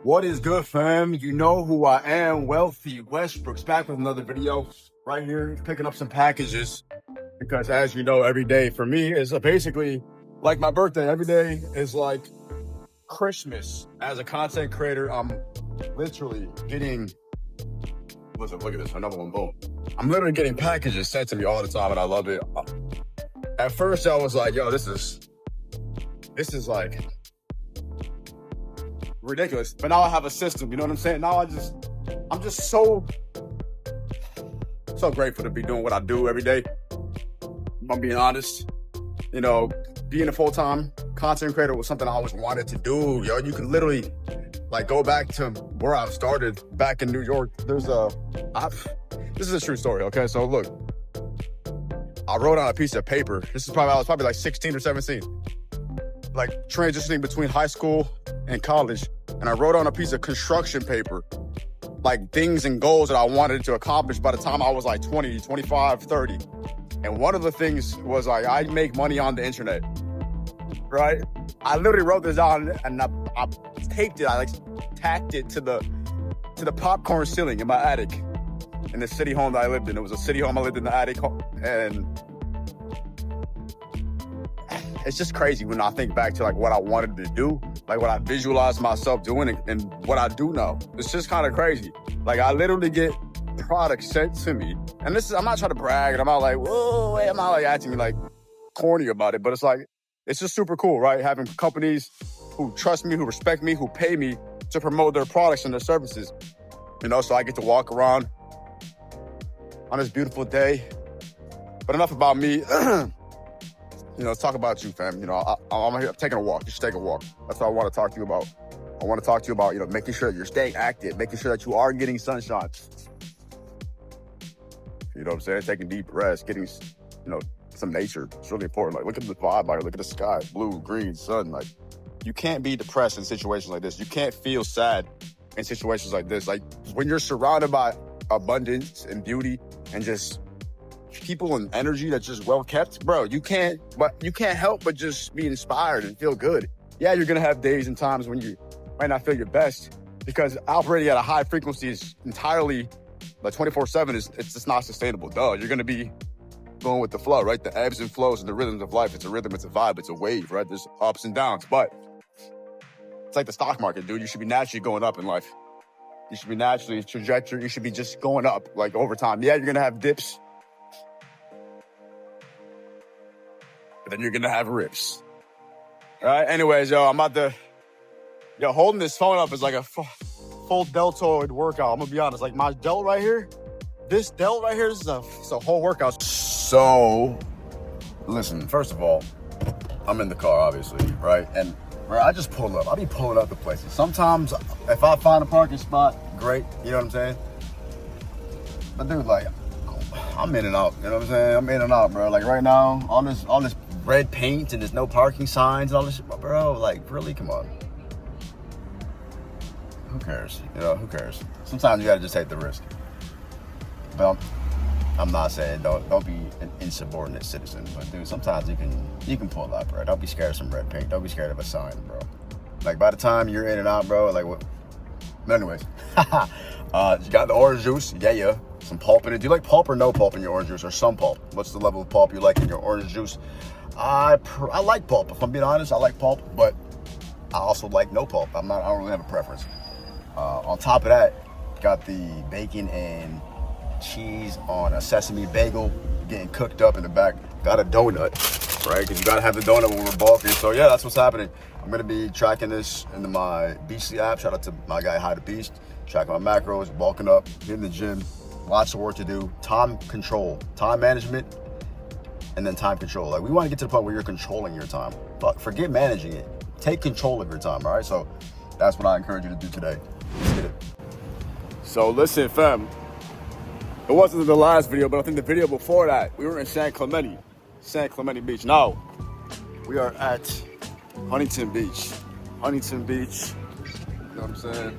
What is good, fam? You know who I am, Wealthy Westbrook's back with another video right here, picking up some packages because as you know, every day for me is basically like my birthday. Every day is like Christmas. As a content creator, I'm literally getting, listen, look at this, another one, boom. I'm literally getting packages sent to me all the time and I love it. At first I was like, yo, this is like ridiculous. But now I have a system, you know what I'm saying? Now I'm just so grateful to be doing what I do every day. If I'm being honest, you know, being a full-time content creator was something I always wanted to do. Yo, you can literally like go back to where I started back in New York. This is a true story, okay? So look, I wrote on a piece of paper. I was probably like 16 or 17. Like transitioning between high school and college. And I wrote on a piece of construction paper, like things and goals that I wanted to accomplish by the time I was like 20, 25, 30. And one of the things was like, I make money on the internet, right? I literally wrote this down and I taped it. I like tacked it to the popcorn ceiling in my attic in the city home that I lived in. It was a city home. I lived in the attic, and it's just crazy when I think back to like what I wanted to do, like what I visualized myself doing and what I do now. It's just kind of crazy. Like I literally get products sent to me, and I'm not trying to brag, and I'm not like, whoa, I'm not like acting like corny about it, but it's like, it's just super cool, right? Having companies who trust me, who respect me, who pay me to promote their products and their services, you know, so I get to walk around on this beautiful day. But enough about me. You know, let's talk about you, fam. You know, I'm here taking a walk. You should take a walk. That's what I want to talk to you about. I want to talk to you about, you know, making sure that you're staying active, making sure that you are getting sunshine. You know what I'm saying? Taking deep rest, getting, you know, some nature. It's really important. Like, look at the vibe out here. Look at the sky, blue, green, sun. Like, you can't be depressed in situations like this. You can't feel sad in situations like this. Like, when you're surrounded by abundance and beauty and just people and energy that's just well kept, bro, you can't help but just be inspired and feel good. Yeah, you're gonna have days and times when you might not feel your best because operating at a high frequency is entirely like 24/7 it's just not sustainable. Duh, you're gonna be going with the flow, right? The ebbs and flows and the rhythms of life. It's a rhythm, it's a vibe, it's a wave, right? There's ups and downs, but it's like the stock market, dude. You should be naturally going up in life. You should be naturally trajectory. You should be just going up like over time. Yeah, you're gonna have dips, but then you're gonna have rips. All right. Anyways, yo, I'm about to, holding this phone up is like a full deltoid workout. I'm gonna be honest. Like my delt right here, this delt right here is a whole workout. So, listen. First of all, I'm in the car, obviously, right? And I just pull up. I'll be pulling up the places. Sometimes, if I find a parking spot, great. You know what I'm saying? But dude, like, I'm in and out. You know what I'm saying? I'm in and out, bro. Like right now, all this red paint and there's no parking signs and all this shit, bro. Like, really? Come on. Who cares? You know, who cares? Sometimes you gotta just take the risk. But I'm not saying don't be an insubordinate citizen, but dude, sometimes you can pull up, bro. Don't be scared of some red paint. Don't be scared of a sign, bro. Like by the time you're in and out, bro, like what? But anyways, you got the orange juice, yeah. Some pulp in it. Do you like pulp or no pulp in your orange juice, or some pulp? What's the level of pulp you like in your orange juice? I like pulp. If I'm being honest, I like pulp, but I also like no pulp. I don't really have a preference. On top of that, got the bacon and cheese on a sesame bagel getting cooked up in the back. Got a donut, right? Because you gotta have the donut when we're bulking. So yeah, that's what's happening. I'm gonna be tracking this into my Beastly app. Shout out to my guy High the Beast. Tracking my macros, bulking up, hitting the gym. Lots of work to do. Time control, time management, and then time control. Like we want to get to the point where you're controlling your time. But forget managing it. Take control of your time. All right. So that's what I encourage you to do today. Let's get it. So listen, fam. It wasn't the last video, but I think the video before that, we were in San Clemente Beach. Now, we are at Huntington Beach. Huntington Beach, you know what I'm saying?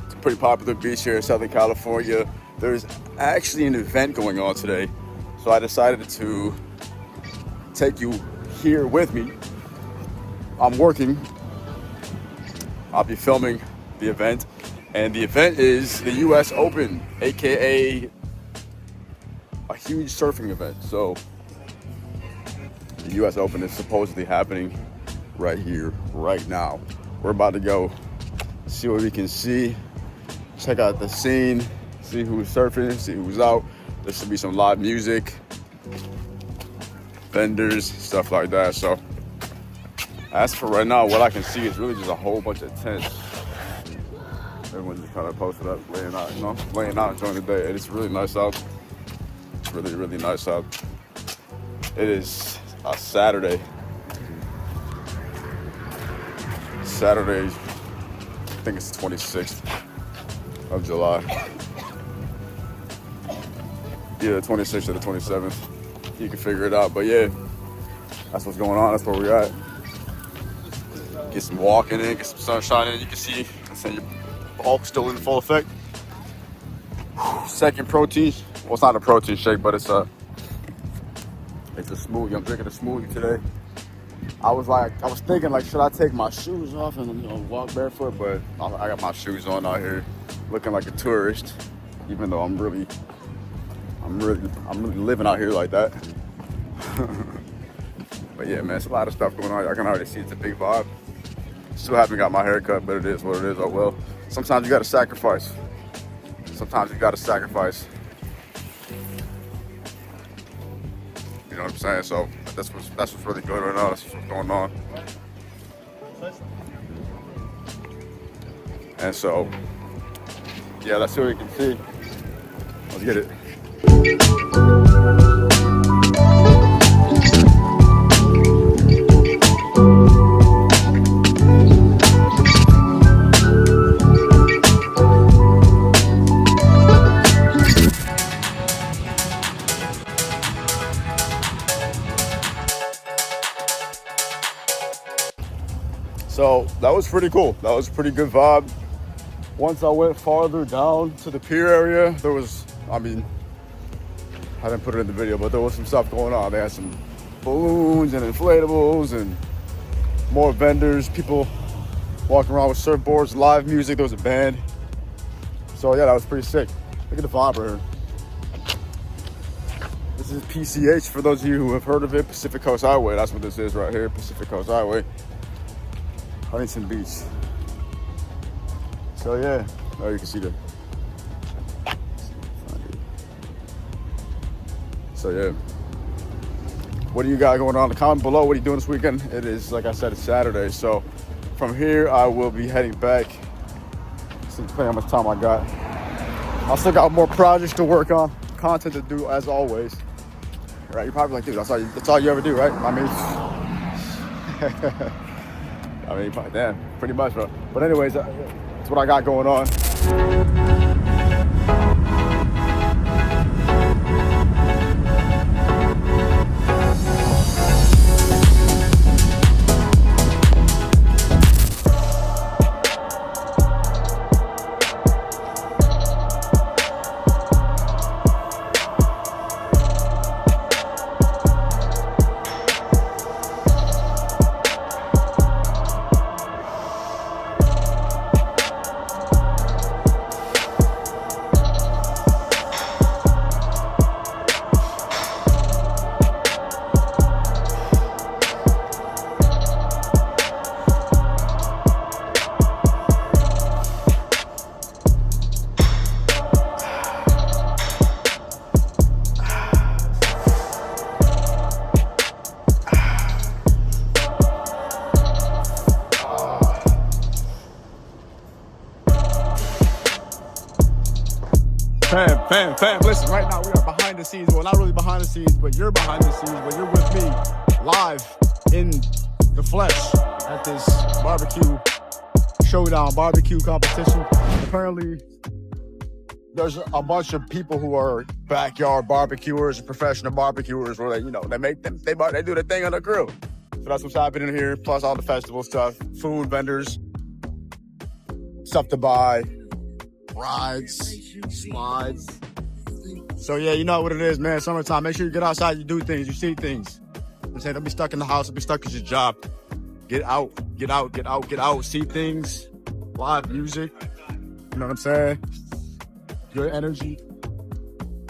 It's a pretty popular beach here in Southern California. There's actually an event going on today, so I decided to take you here with me. I'm working I'll be filming the event. And the event is the US Open, aka a huge surfing event. So the US Open is supposedly happening right here, right now. We're about to go see what we can see, check out the scene, see who's surfing, see who's out. There should be some live music, vendors, stuff like that. So as for right now, what I can see is really just a whole bunch of tents. Everyone's just kind of posted up, laying out, laying out during the day. And it's really nice out. It's really, really nice out. It is a Saturday. Saturday, I think it's the 26th of July. Either the 26th or the 27th. You can figure it out. But yeah, that's what's going on. That's where we're at. Get some walking in, get some sunshine in. You can see your bulk still in full effect. Second protein. Well, it's not a protein shake, but it's a smoothie. I'm drinking a smoothie today. I was thinking, should I take my shoes off and walk barefoot? But I got my shoes on out here, looking like a tourist, even though I'm really living out here like that. But yeah, man, it's a lot of stuff going on. I can already see it's a big vibe. Still haven't got my hair cut, but it is what it is. Oh well. Sometimes you gotta sacrifice. Sometimes you gotta sacrifice. You know what I'm saying? So that's what's really good right now. That's what's going on. And so, yeah, let's see what we can see. Let's get it. So that was pretty cool. That was a pretty good vibe. Once I went farther down to the pier area, there was, I didn't put it in the video, but there was some stuff going on. They had some balloons and inflatables and more vendors, people walking around with surfboards, live music. There was a band. So yeah, that was pretty sick. Look at the vibe right here. This is PCH, for those of you who have heard of it, Pacific Coast Highway. That's what this is right here, Pacific Coast Highway. Huntington Beach. So yeah, oh, you can see the. So yeah, what do you got going on? Comment below. What are you doing this weekend? It is, like I said, it's Saturday. So from here, I will be heading back. See how much time I got. I still got more projects to work on, content to do as always. Right? You're probably like, dude, that's all you ever do, right? Damn, pretty much, bro. But anyways, that's what I got going on. Fam, listen, right now we are behind the scenes. Well, not really behind the scenes, but you're behind the scenes, but you're with me live in the flesh at this barbecue showdown, barbecue competition. Apparently, there's a bunch of people who are backyard barbecuers and professional barbecuers where they do their thing on the grill. So that's what's happening here, plus all the festival stuff, food vendors, stuff to buy, rides, slides. So yeah, you know what it is, man. Summertime. Make sure you get outside, you do things, you see things. I'm saying, don't be stuck in the house, don't be stuck at your job. Get out, see things, live music. You know what I'm saying? Good energy.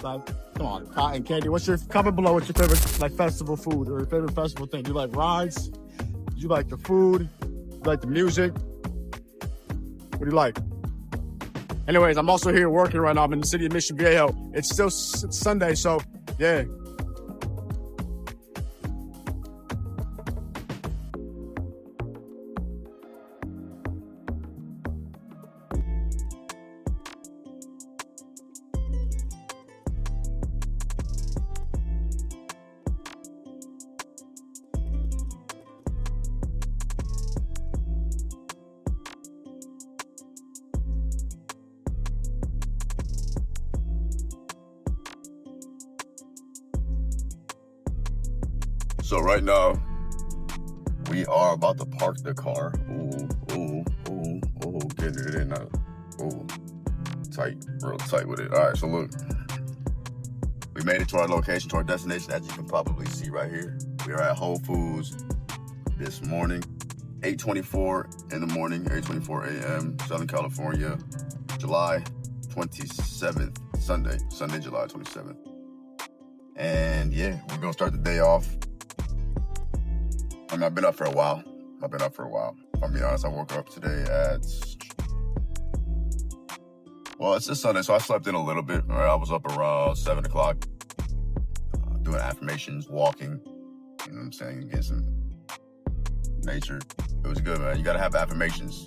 Like, come on, cotton candy. Comment below what's your favorite like festival food or your favorite festival thing? Do you like rides? Do you like the food? Do you like the music? What do you like? Anyways, I'm also here working right now. I'm in the city of Mission Viejo. It's still Sunday, so yeah. So right now, we are about to park the car. Ooh, getting it in now. Ooh, tight, real tight with it. All right, so look, we made it to our location, to our destination, as you can probably see right here. We are at Whole Foods this morning, 8:24 in the morning, 8:24 a.m., Southern California, July 27th, Sunday, July 27th. And yeah, we're gonna start the day off. I mean, I've been up for a while. If I'm being honest, I woke up today at, well, it's just Sunday, so I slept in a little bit. Right? I was up around 7 o'clock, doing affirmations, walking, you know what I'm saying, getting some nature. It was good, man. You gotta have affirmations.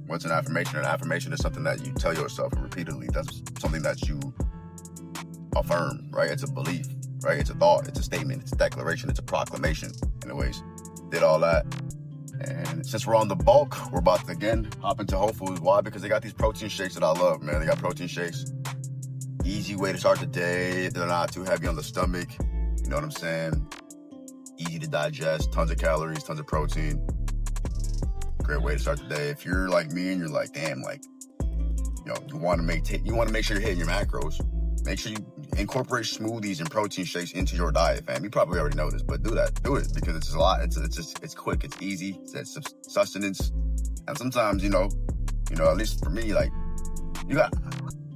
What's an affirmation? An affirmation is something that you tell yourself repeatedly. That's something that you affirm, right? It's a belief, right? It's a thought, it's a statement, it's a declaration, it's a proclamation, in a ways. Did all that. And since we're on the bulk, we're about to again hop into Whole Foods. Why? Because they got these protein shakes that I love, man. They got protein shakes. Easy way to start the day. They're not too heavy on the stomach. You know what I'm saying? Easy to digest. Tons of calories, tons of protein. Great way to start the day. If you're like me and you're like, damn, like, you want to make sure you're hitting your macros. Make sure you incorporate smoothies and protein shakes into your diet, fam. You probably already know this, but do that. Do it because it's a lot. It's quick. It's easy. It's sustenance. And sometimes, at least for me, like,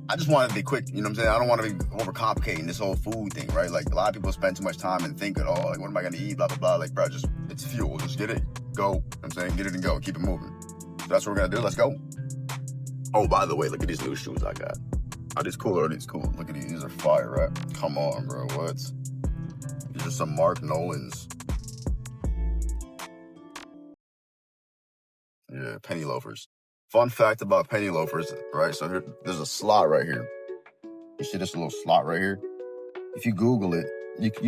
I just want it to be quick. You know what I'm saying? I don't want to be overcomplicating this whole food thing, right? Like, a lot of people spend too much time and thinking, oh, like, what am I going to eat? Blah, blah, blah. Like, bro, it's fuel. Just get it, go. You know what I'm saying? Get it and go. Keep it moving. So that's what we're going to do. Let's go. Oh, by the way, look at these new shoes I got. Are these cool? Are these cool? Look at these. These are fire, right? Come on, bro. What? These are some Mark Nolans. Yeah, penny loafers. Fun fact about penny loafers, right? So there's a slot right here. You see this little slot right here? If you Google it,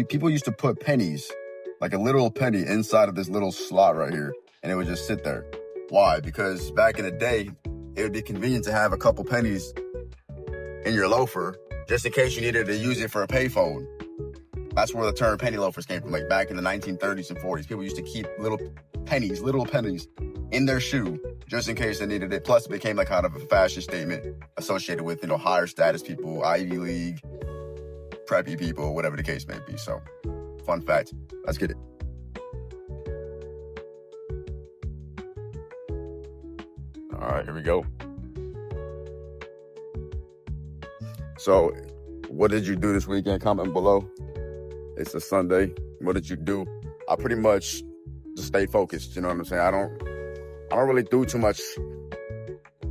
people used to put pennies, like a literal penny, inside of this little slot right here, and it would just sit there. Why? Because back in the day, it would be convenient to have a couple pennies in your loafer, just in case you needed to use it for a payphone. That's where the term penny loafers came from. Like back in the 1930s and 40s, people used to keep little pennies in their shoe, just in case they needed it. Plus, it became like kind of a fashion statement associated with, higher status people, Ivy League, preppy people, whatever the case may be. So, fun fact. Let's get it. All right, here we go. So, what did you do this weekend? Comment below. It's a Sunday. What did you do? I pretty much just stay focused. You know what I'm saying? I don't really do too much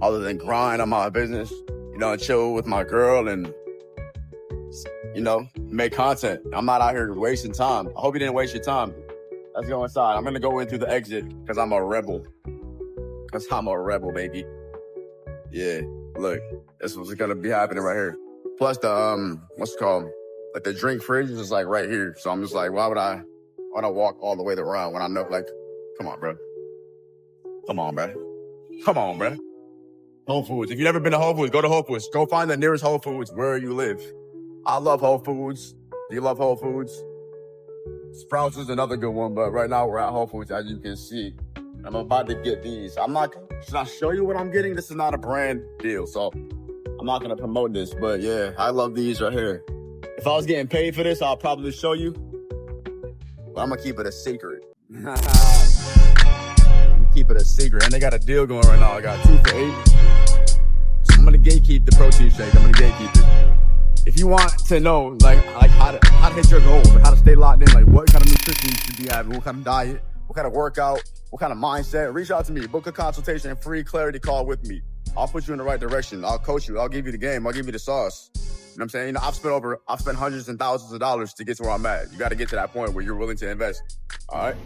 other than grind on my business, and chill with my girl and, make content. I'm not out here wasting time. I hope you didn't waste your time. Let's go inside. I'm going to go in through the exit because I'm a rebel. Baby. Yeah, look, this was going to be happening right here. Plus the, what's it called? Like the drink fridge is like right here. So I'm just like, why would I walk all the way around when I know, like, come on, bro. Whole Foods. If you've never been to Whole Foods, go to Whole Foods. Go find the nearest Whole Foods where you live. I love Whole Foods. Do you love Whole Foods? Sprouts is another good one, but right now we're at Whole Foods, as you can see. I'm about to get these. Should I show you what I'm getting? This is not a brand deal, so I'm not going to promote this, but yeah, I love these right here. If I was getting paid for this, I'll probably show you, but I'm going to keep it a secret. I'm going to keep it a secret. secret. And they got a deal going right now. I got 2 for $8. So I'm gonna gatekeep the protein shake. I'm gonna gatekeep it. If you want to know like how to hit your goals, like how to stay locked in, like what kind of nutrition you should be having, what kind of diet, what kind of workout, what kind of mindset, reach out to me. Book a consultation and free clarity call with me. I'll put you in the right direction. I'll coach you. I'll give you the game. I'll give you the sauce. You know what I'm saying? You know, I've spent hundreds and thousands of dollars to get to where I'm at. You got to get to that point where you're willing to invest. All right?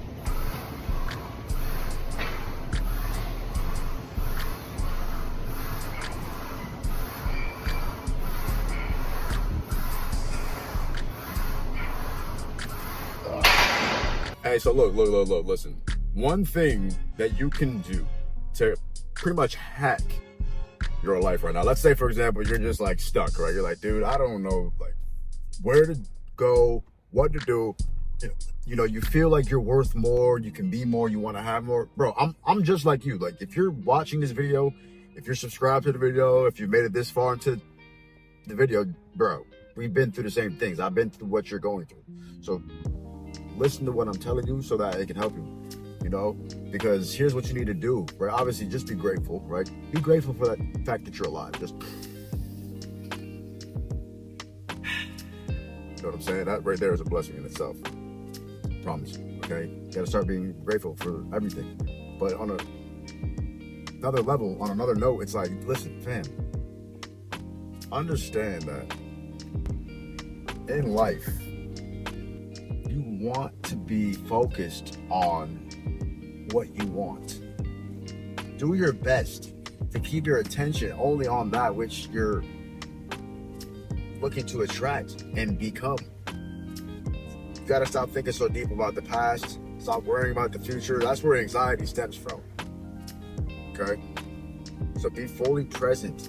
Hey, so look, listen. One thing that you can do to pretty much hack your life right now. Let's say, for example, you're just like stuck, right? You're like, dude, I don't know like where to go, what to do. You know, you feel like you're worth more, you can be more, you want to have more. Bro, I'm just like you. Like, if you're watching this video, if you're subscribed to the video, if you made it this far into the video, bro, we've been through the same things. I've been through what you're going through. So listen to what I'm telling you so that it can help you, you know, because here's what you need to do, right? Obviously, just be grateful, right? Be grateful for the fact that you're alive. Just, you know what I'm saying? That right there is a blessing in itself. Promise, okay? You gotta start being grateful for everything. But on another level, on another note, it's like, listen, fam, understand that in life, you want to be focused on what you want. Do your best to keep your attention only on that which you're looking to attract and become. You gotta stop thinking so deep about the past. Stop worrying about the future. That's where anxiety stems from. Okay? So be fully present.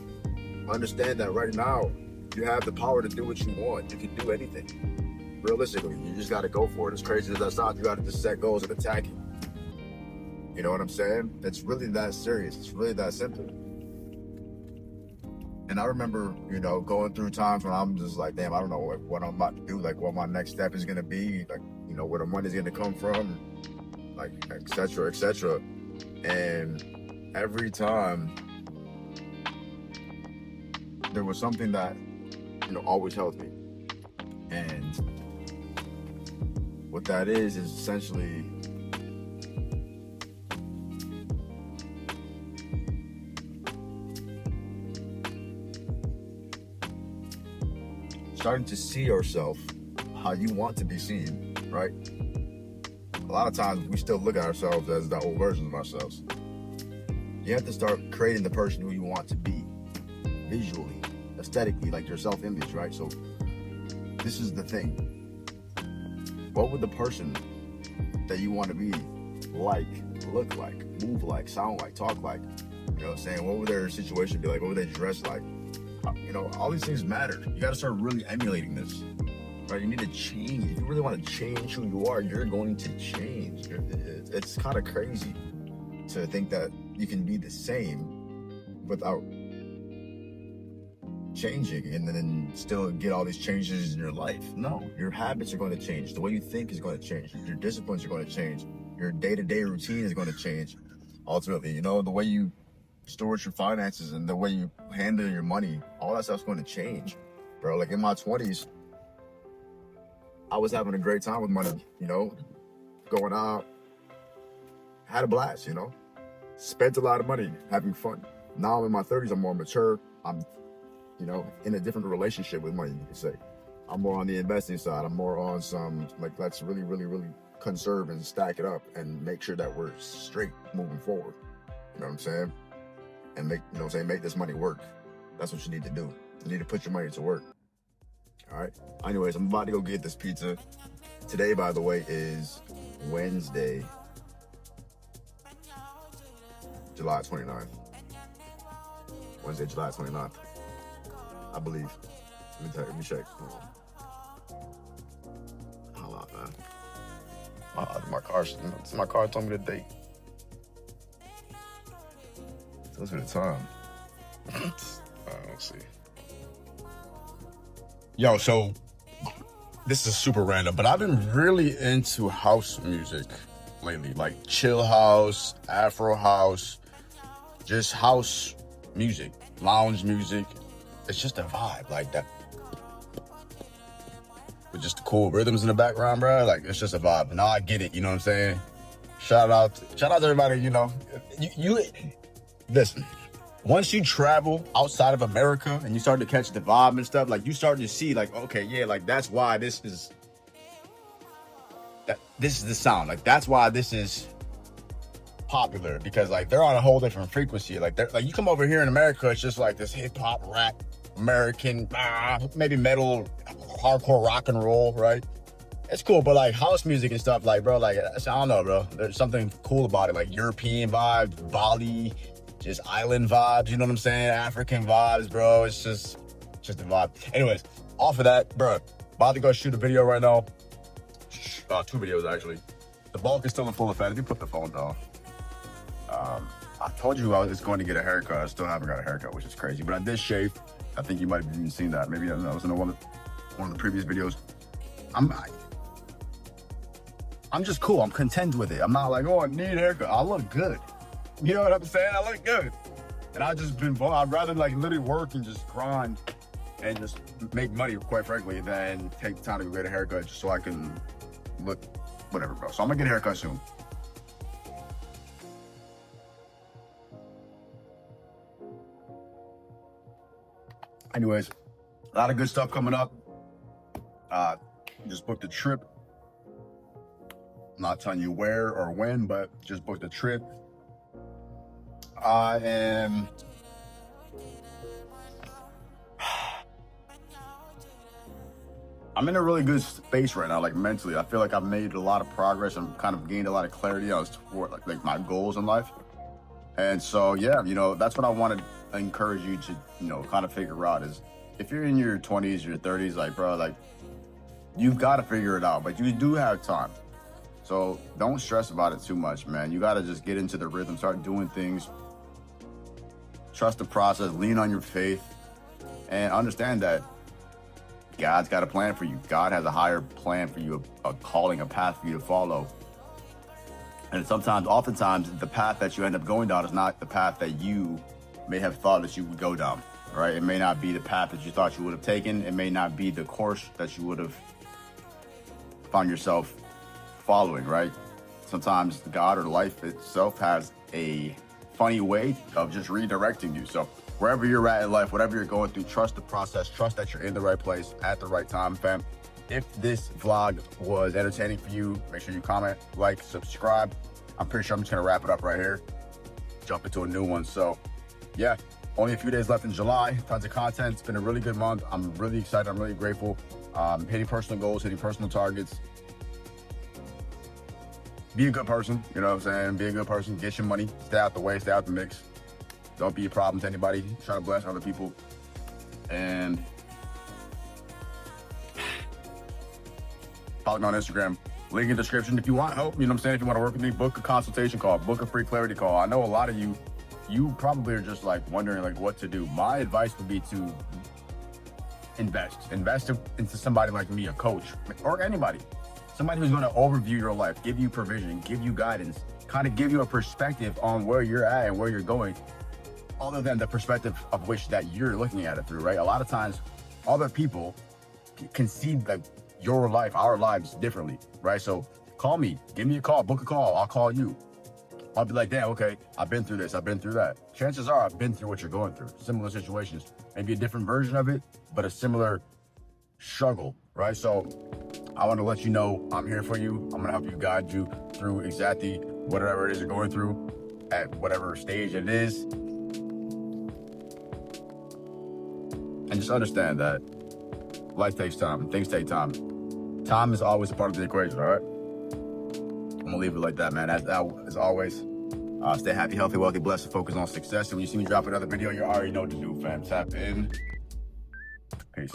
Understand that right now, you have the power to do what you want. You can do anything. Realistically, you just gotta go for it. As crazy as that sounds, you gotta just set goals and attack it. You know what I'm saying? It's really that serious. It's really that simple. And I remember, you know, going through times when I'm just like, damn, I don't know what I'm about to do, like what my next step is gonna be, like, you know, where the money's gonna come from, like, et cetera, et cetera. And every time there was something that, you know, always helped me. And what that is essentially starting to see yourself how you want to be seen, right? A lot of times we still look at ourselves as the old versions of ourselves. You have to start creating the person who you want to be, visually, aesthetically, like your self-image, right? So this is the thing. What would the person that you want to be like, look like, move like, sound like, talk like? You know what I'm saying? What would their situation be like? What would they dress like? You know, all these things matter. You got to start really emulating this, right? You need to change. If you really want to change who you are, you're going to change. It's kind of crazy to think that you can be the same without changing and then still get all these changes in your life. No, your habits are going to change. The way you think is going to change. Your disciplines are going to change. Your day-to-day routine is going to change. Ultimately, you know, the way you store your finances and the way you handle your money, all that stuff's going to change, bro. Like in my 20s, I was having a great time with money, you know, going out, had a blast, you know, spent a lot of money, having fun. Now I'm in my 30s, I'm more mature. I'm, you know, in a different relationship with money, you could say. I'm more on the investing side. I'm more on some, like, let's really, really, really conserve and stack it up and make sure that we're straight moving forward. You know what I'm saying? And make, you know what I'm saying, make this money work. That's what you need to do. You need to put your money to work. All right? Anyways, I'm about to go get this pizza. Today, by the way, is Wednesday, July 29th. Wednesday, July 29th. I believe. Let me check. Hold on, man. My car told me the date. Tells me the time. I don't see. Yo, so this is super random, but I've been really into house music lately. Like chill house, Afro house, just house music, lounge music. It's just a vibe like that. With just the cool rhythms in the background, bro. Like, it's just a vibe. Now I get it, you know what I'm saying? Shout out to everybody, you know. You listen, once you travel outside of America and you start to catch the vibe and stuff, like you start to see, like, okay, yeah, like that's why this is the sound. Like that's why this is popular, because like they're on a whole different frequency. Like they're like, you come over here in America, it's just like this hip hop, rap, American, maybe metal, hardcore rock and roll, right? It's cool, but like house music and stuff, like, bro, like, I don't know, bro. There's something cool about it, like European vibes, Bali, just island vibes, you know what I'm saying? African vibes, bro. It's just a vibe. Anyways, off of that, bro, about to go shoot a video right now. 2 videos, actually. The bulk is still in full effect. Let me put the phone down. I told you I was going to get a haircut. I still haven't got a haircut, which is crazy, but I did shave. I think you might have even seen that. Maybe that was in one of the previous videos. I'm just cool. I'm content with it. I'm not like, oh, I need a haircut. I look good. You know what I'm saying? I look good. And I'd rather like literally work and just grind and just make money, quite frankly, than take the time to go get a haircut just so I can look whatever, bro. So I'm gonna get a haircut soon. Anyways, a lot of good stuff coming up. Just booked a trip. I'm not telling you where or when, but just booked a trip. I'm in a really good space right now, like mentally. I feel like I've made a lot of progress and kind of gained a lot of clarity on like my goals in life. And so, yeah, you know, that's what I want to encourage you to, you know, kind of figure out is if you're in your 20s, your 30s, like, bro, like, you've got to figure it out, but you do have time. So don't stress about it too much, man. You got to just get into the rhythm, start doing things, trust the process, lean on your faith, and understand that God's got a plan for you. God has a higher plan for you, a calling, a path for you to follow. And oftentimes, the path that you end up going down is not the path that you may have thought that you would go down, right? It may not be the path that you thought you would have taken. It may not be the course that you would have found yourself following, right? Sometimes God or life itself has a funny way of just redirecting you. So wherever you're at in life, whatever you're going through, trust the process, trust that you're in the right place at the right time, fam. If this vlog was entertaining for you, make sure you comment, like, subscribe. I'm pretty sure I'm just gonna wrap it up right here, jump into a new one. So yeah, only a few days left in July, tons of content. It's been a really good month. I'm really excited, I'm really grateful. Hitting personal goals, hitting personal targets. Be a good person, you know what I'm saying? Be a good person, get your money, stay out the way, stay out the mix. Don't be a problem to anybody, try to bless other people. And follow me on Instagram, link in the description. If you want help, you know what I'm saying? If you want to work with me, book a consultation call, book a free clarity call. I know a lot of you probably are just like wondering like what to do. My advice would be to invest into somebody like me, a coach, or anybody. Somebody who's going to overview your life, give you provision, give you guidance, kind of give you a perspective on where you're at and where you're going, other than the perspective of which that you're looking at it through, right? A lot of times, other people can see like your life, our lives differently, right? So call me, give me a call, book a call, I'll call you. I'll be like, damn, okay, I've been through this, I've been through that. Chances are I've been through what you're going through, similar situations, maybe a different version of it, but a similar struggle, right? So I want to let you know I'm here for you. I'm going to help you, guide you through exactly whatever it is you're going through at whatever stage it is. And just understand that life takes time. Things take time. Time is always a part of the equation, all right? I'm going to leave it like that, man. As always, stay happy, healthy, wealthy, blessed, and focus on success. And when you see me drop another video, you already know what to do, fam. Tap in. Peace.